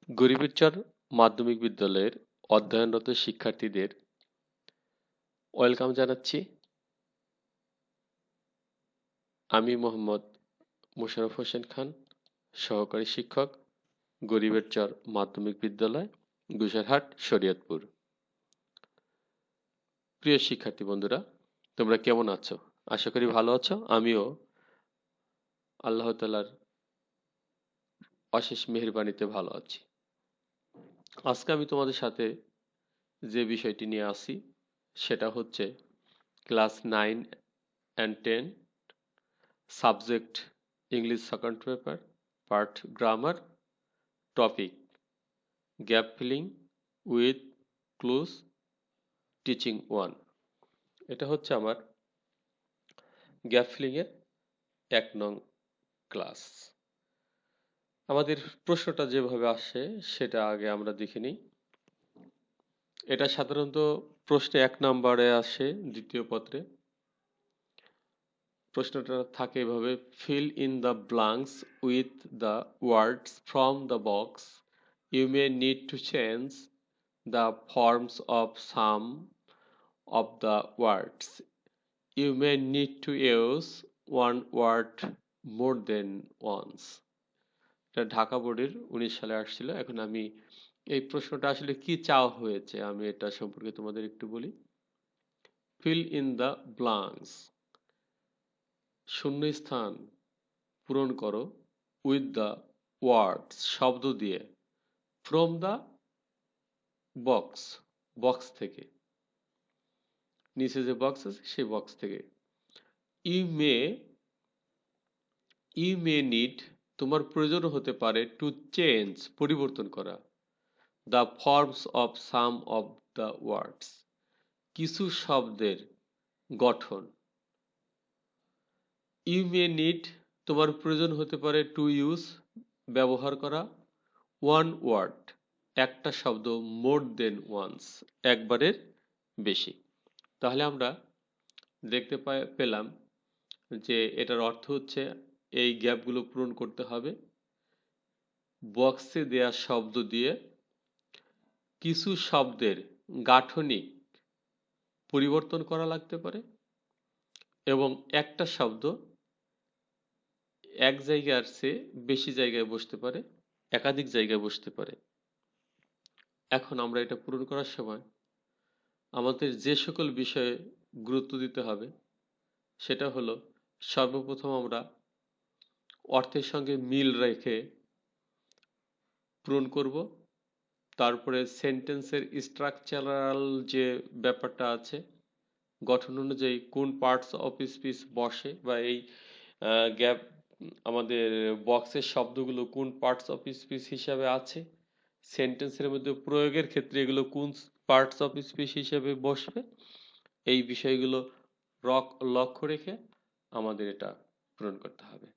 গরিবেরচর মাধ্যমিক বিদ্যালয়ের অধ্যয়নরত শিক্ষার্থীদের ওয়েলকাম জানাচ্ছি। আমি মোহাম্মদ মোশাররফ হোসেন খান, সহকারী শিক্ষক, গরিবেরচর মাধ্যমিক বিদ্যালয়, গুজরাট, শরীয়তপুর। প্রিয় শিক্ষার্থী বন্ধুরা, তোমরা কেমন আছো? আশা করি ভালো আছো। আমিও আল্লাহ তাআলার অশেষ মেহেরবানিতে ভালো আছি। আজকে আমি তোমাদের সাথে যে বিষয়টি নিয়ে আসি সেটা হচ্ছে class 9 and 10 subject English second paper, part grammar, topic gap filling with clues, teaching 1। এটা হচ্ছে আমার গ্যাপ ফিলিং এর 1 নং ক্লাস। আমাদের প্রশ্নটা যেভাবে আসে সেটা আগে আমরা দেখে নিই। এটা সাধারণত প্রশ্নে 1 নম্বরে আসে, দ্বিতীয় পত্রে। প্রশ্নটা থাকে এভাবে: fill in the blanks with the words from the box. You may need to change the forms of some of the words. You may need to use one word more than once. এটা ঢাকা বোর্ডের 19 সালে আসছিল। এখন আমি এই প্রশ্নটা আসলে কি চাওয়া হয়েছে আমি এটা সম্পর্কে তোমাদের একটু বলি। fill in the blanks, শূন্যস্থান পূরণ করো, উইথ দ্য ওয়ার্ডস, শব্দ দিয়ে, ফ্রম দ্য বক্স, বক্স থেকে, নিচে যে বক্স আছে সেই বক্স থেকে। You may, you may need, তোমার প্রয়োজন হতে পারে, টু চেঞ্জ, পরিবর্তন করা, the forms of some of the words, কিছু শব্দের গঠন। ইউ মে নিড, তোমার প্রয়োজন হতে পারে, টু ইউজ, ব্যবহার করা, ওয়ান ওয়ার্ড, একটা শব্দ, মোর দেন ওয়ান্স, একবারের বেশি। তাহলে আমরা দেখতে পেলাম যে এটার অর্থ হচ্ছে এই গ্যাপগুলো পূরণ করতে হবে বক্সে দেয়া শব্দ দিয়ে। কিছু শব্দের গাঠনিক পরিবর্তন করা লাগতে পারে এবং একটা শব্দ এক জায়গার চেয়ে বেশি জায়গায় বসতে পারে, একাধিক জায়গায় বসতে পারে। এখন আমরা এটা পূরণ করার সময় আমাদের যে সকল বিষয়ে গুরুত্ব দিতে হবে সেটা হলো, সর্বপ্রথম আমরা অর্থের সঙ্গে মিল রেখে পূরণ করব। তারপরে সেন্টেন্সের স্ট্রাকচারাল যে ব্যাপারটা আছে, গঠন অনুযায়ী কোন পার্টস অফ স্পিচ বসে, বা এই গ্যাপ আমাদের বক্সের শব্দগুলো কোন পার্টস অফ স্পিচ হিসাবে আছে, সেন্টেন্সের মধ্যে প্রয়োগের ক্ষেত্রে এগুলো কোন পার্টস অফ স্পিচ হিসাবে বসবে, এই বিষয়গুলো লক্ষ্য রেখে আমাদের এটা পূরণ করতে হবে।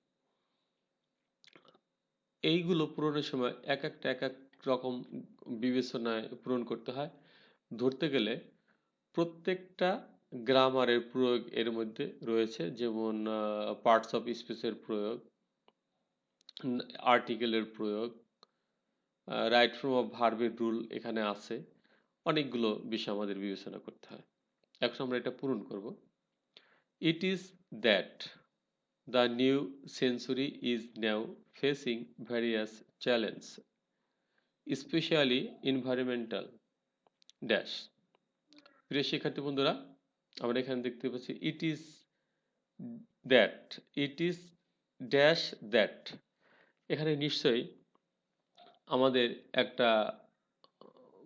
এইগুলো পূরণের সময় এক এক রকম বিবেচনায় পূরণ করতে হয়। ধরতে গেলে প্রত্যেকটা গ্রামারের প্রয়োগ এর মধ্যে রয়েছে, যেমন পার্টস অফ স্পিচের প্রয়োগ, আর্টিকেলের প্রয়োগ, রাইট ফর্ম অফ ভার্বের রুল এখানে আছে। অনেকগুলো বিষয় আমাদের বিবেচনা করতে হয়। এখন আমরা এটা পূরণ করব। It is that the new century is now facing various challenges, especially environmental dash। প্রিয় শিক্ষার্থী বন্ধুরা, আমরা এখানে দেখতে পাচ্ছি it is that, it is dash that. এখানে নিশ্চয়ই আমাদের একটা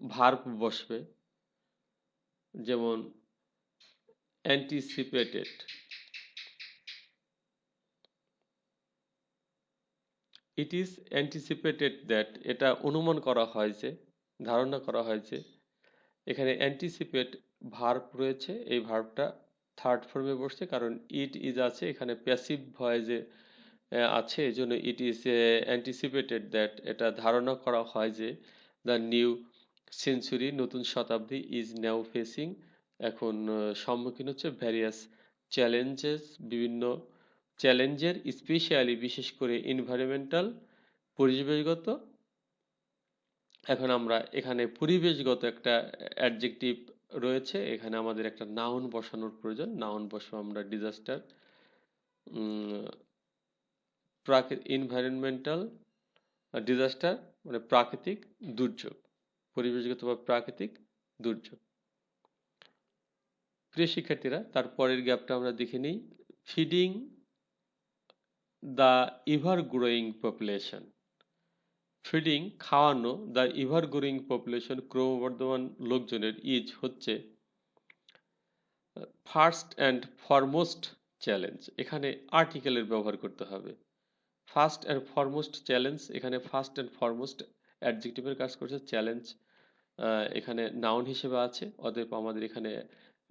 ভার্ব বসবে, যেমন anticipated. It is anticipated that, এটা অনুমান করা হয় যে, ধারণা করা হয় যে। এখানে অ্যান্টিসিপেট ভার্ব রয়েছে, এই ভার্বটা থার্ড ফর্মে বসছে, কারণ ইট ইজ আছে, এখানে প্যাসিভ ভয়েসে আছে, এই জন্য ইট ইজ অ্যান্টিসিপেটেড দ্যাট, এটা ধারণা করা হয় যে দ্য নিউ সেঞ্চুরি, নতুন শতাব্দী, ইজ নাও ফেসিং, এখন সম্মুখীন হচ্ছে, ভ্যারিয়াস চ্যালেঞ্জেস, বিভিন্ন চ্যালেঞ্জের, স্পেশালি বিশেষ করে, এনভায়রনমেন্টাল, পরিবেশগত, এখন আমরা এখানে পরিবেশগত একটা অ্যাডজেক্টিভ রয়েছে, এখানে আমাদের একটা নাউন বসানোর প্রয়োজন। নাউন বসাবো আমরা ডিজাস্টার, এনভায়রনমেন্টাল ডিজাস্টার মানে প্রাকৃতিক দুর্যোগ, পরিবেশগত বা প্রাকৃতিক দুর্যোগ। প্রিয় শিক্ষার্থীরা, তারপরের গ্যাপটা আমরা দেখে নিই। Feeding the ever growing population. Feeding খাওয়ানো দ্য এভার গ্রোয়িং পপুলেশন ক্রমবর্ধমান লোকজনের ইজ হচ্ছে ফার্স্ট অ্যান্ড ফরমোস্ট চ্যালেঞ্জ। এখানে আর্টিকেলের ব্যবহার করতে হবে। ফার্স্ট অ্যান্ড ফরমোস্ট চ্যালেঞ্জ, এখানে ফার্স্ট অ্যান্ড ফরমোস্ট অ্যাডজেক্টিভের কাজ করছে, চ্যালেঞ্জ এখানে নাউন হিসেবে আছে, অতএব আমাদের এখানে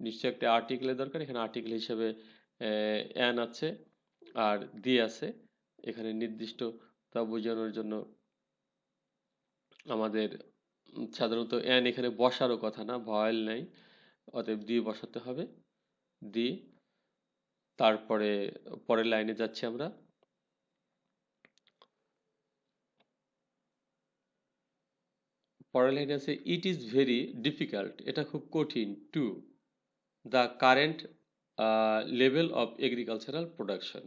নিশ্চয়ই একটা আর্টিকেলের দরকার। এখানে আর্টিকেল হিসেবে অ্যান আছে আর দি আছে। এখানে নির্দিষ্টতা বোঝানোর জন্য আমাদের সাধারণত অ্যান এখানে বসারও কথা না, ভয়েল নাই, অতএব দি বসাতে হবে। দি, তারপরে পরের লাইনে যাচ্ছি আমরা। পরের লাইনে আছে ইট ইজ ভেরি ডিফিকাল্ট, এটা খুব কঠিন, to the current level of agricultural production.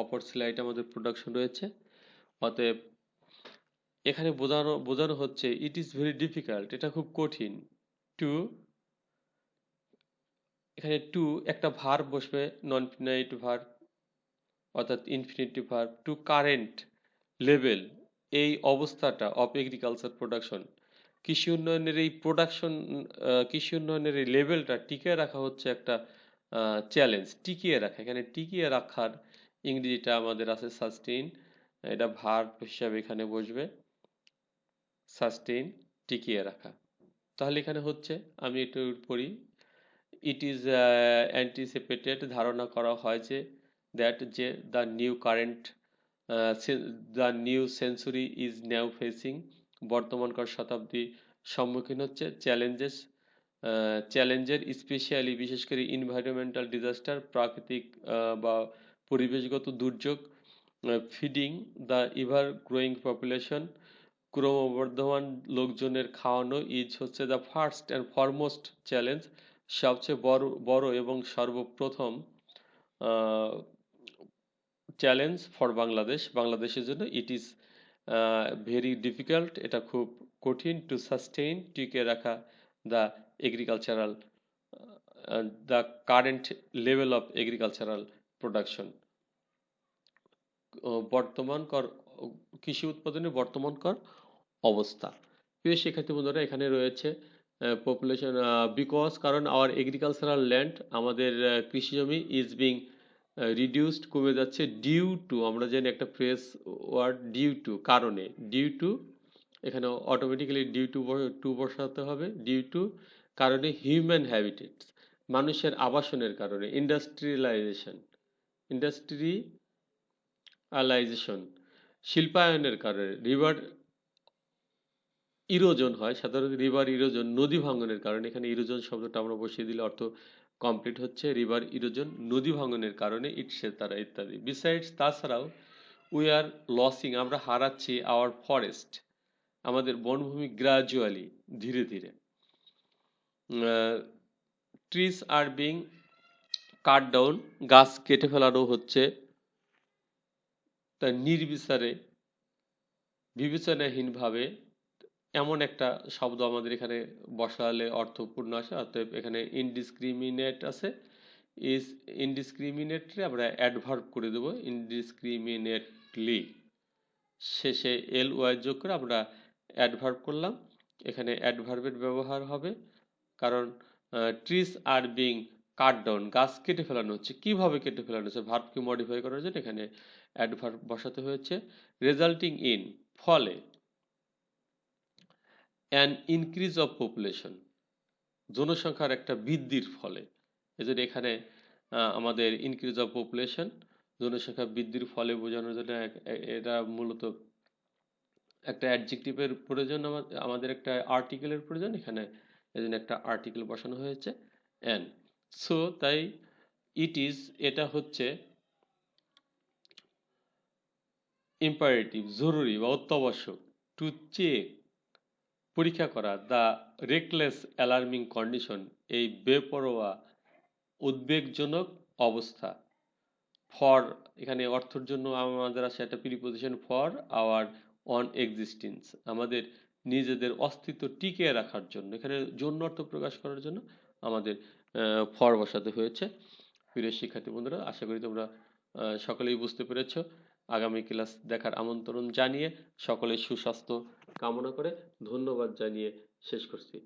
অপর স্লাইডে আমাদের প্রোডাকশন রয়েছে, অতএব এখানে বোঝানো হচ্ছে ইট ইজ ভেরি ডিফিকাল্ট, এটা খুব কঠিন। টু, এখানে টু একটা ভার্ব বসবে, নন ইনফিনিটিভ ভার্ব অর্থাৎ infinitive verb, to current level, এই অবস্থাটা অফ এগ্রিকালচার প্রোডাকশন, কৃষি উন্নয়নের এই প্রোডাকশন, কৃষি উন্নয়নের এই লেভেলটা টিকিয়ে রাখা হচ্ছে একটা চ্যালেঞ্জ। টিকিয়ে রাখা, এখানে টিকিয়ে রাখার ইংরেজিটা আমাদের আছে সাস্টেইন, এটা ভার্ব হিসাবে এখানে বসবে, সাস্টেইন, টিকিয়ে রাখা। তাহলে এখানে হচ্ছে, আমি একটু পড়ি, ইট ইজ অ্যান্টিসিপেটেড, ধারণা করা হয় যে, দ্যাট যে the new current the new century is now facing, বর্তমানকার শতাব্দী সম্মুখীন হচ্ছে চ্যালেঞ্জেস, চ্যালেঞ্জের, স্পেশালি বিশেষ করে ইনভায়রনমেন্টাল ডিজাস্টার, প্রাকৃতিক বা পরিবেশগত দুর্যোগ, feeding the ever growing population, ক্রমবর্ধমান লোকজনের খাওয়ানো, ইজ হচ্ছে the first and foremost challenge, সবচেয়ে বড় বড় এবং সর্বপ্রথম চ্যালেঞ্জ ফর বাংলাদেশ, বাংলাদেশের জন্য। ইট ইজ ভেরি ডিফিকাল্ট, এটা খুব কঠিন, টু সাস্টেইন, টিকে রাখা, the agricultural the current level of agricultural production, বর্তমানকার কৃষি উৎপাদনের বর্তমানকার অবস্থা। প্রিয় শিক্ষার্থী বন্ধুরা, এখানে রয়েছে পপুলেশন, বিকজ, কারণ আওয়ার এগ্রিকালচারাল ল্যান্ড, আমাদের কৃষি জমি, ইজ বিং রিডিউসড, কমে যাচ্ছে, ডিউ টু, আমরা জানি একটা ফ্রেজ ওয়ার্ড ডিউ টু, কারণে, ডিউ টু, এখানে অটোমেটিক্যালি ডিউ টু টু বসাতে হবে, ডিউ টু কারণে, হিউম্যান হ্যাবিটেটস, মানুষের আবাসনের কারণে, ইন্ডাস্ট্রিয়ালাইজেশন, ইন্ডাস্ট্রিয়ালাইজেশন শিল্পায়নের কারণে, রিভার ইরোজন হয়, সাধারণত রিভার ইরোজন নদী ভাঙনের কারণে, এখানে ইরোজন শব্দটা আমরা বসিয়ে দিলে অর্থ কমপ্লিট হচ্ছে, রিভার ইরোজন নদী ভাঙনের কারণে, ইটসেটারা ইত্যাদি। বিসাইডস, তাছাড়াও, উই আর লসিং, আমরা হারাচ্ছি, আওয়ার ফরেস্ট, আমাদের বনভূমি, গ্রাজুয়ালি, ধীরে ধীরে, trees are being cut down, গাছ কেটে ফেলানো হচ্ছে, তা নির্বিচারে, বিবেচনাহীনভাবে, এমন একটা শব্দ আমাদের এখানে বসালে অর্থপূর্ণ আসে, অতএব এখানে ইনডিসক্রিমিনেট আছে, ইজ ইনডিসক্রিমিনেটলি আমরা অ্যাডভার্ব করে দেবো, ইনডিসক্রিমিনেটলি, শেষে এল ওয়াই যোগ করে আমরা অ্যাডভার্ব করলাম। এখানে অ্যাডভার্বের ব্যবহার হবে, কারণ trees are being cut down, গাছ কেটে ফেলানো হচ্ছে, কিভাবে কেটে ফেলানো হচ্ছে, ভার্বকে মডিফাই করার জন্য এখানে অ্যাডভার্ব বসাতে হয়েছে। রেজাল্টিং ইন, ফলে, অ্যান ইনক্রিজ অফ পপুলেশন, জনসংখ্যার একটা বৃদ্ধির ফলে, এজন্য এখানে আমাদের ইনক্রিজ অফ পপুলেশন, জনসংখ্যা বৃদ্ধির ফলে বোঝানোর জন্য এটা মূলত একটা অ্যাডজেক্টিভের প্রয়োজন, আমাদের একটা আর্টিকেলের প্রয়োজন, এখানে এজন্য একটা আর্টিকেল বসানো হয়েছে, অ্যান। সো তাই ইট ইজ, এটা হচ্ছে ইম্পারেটিভ, জরুরি বা অত্যাবশ্যক, টু চেক, পরীক্ষা করা, দ্য রেকলেস অ্যালার্মিং কন্ডিশন, এই বেপরোয়া উদ্বেগজনক অবস্থা। ফর, এখানে অর্থের জন্য আমাদের আছে একটা preposition for our on existence, আমাদের নিজেদের অস্তিত্ব টিকিয়ে রাখার জন্য, এখানে জন্য অর্থ প্রকাশ করার জন্য আমাদের ফর বসাতে হয়েছে। প্রিয় শিক্ষার্থী বন্ধুরা, আশা করি তোমরা সকলেই বুঝতে পেরেছ। আগামী ক্লাস দেখার আমন্ত্রণ জানিয়ে সকলের সুস্বাস্থ্য কামনা করে ধন্যবাদ জানিয়ে শেষ করছি।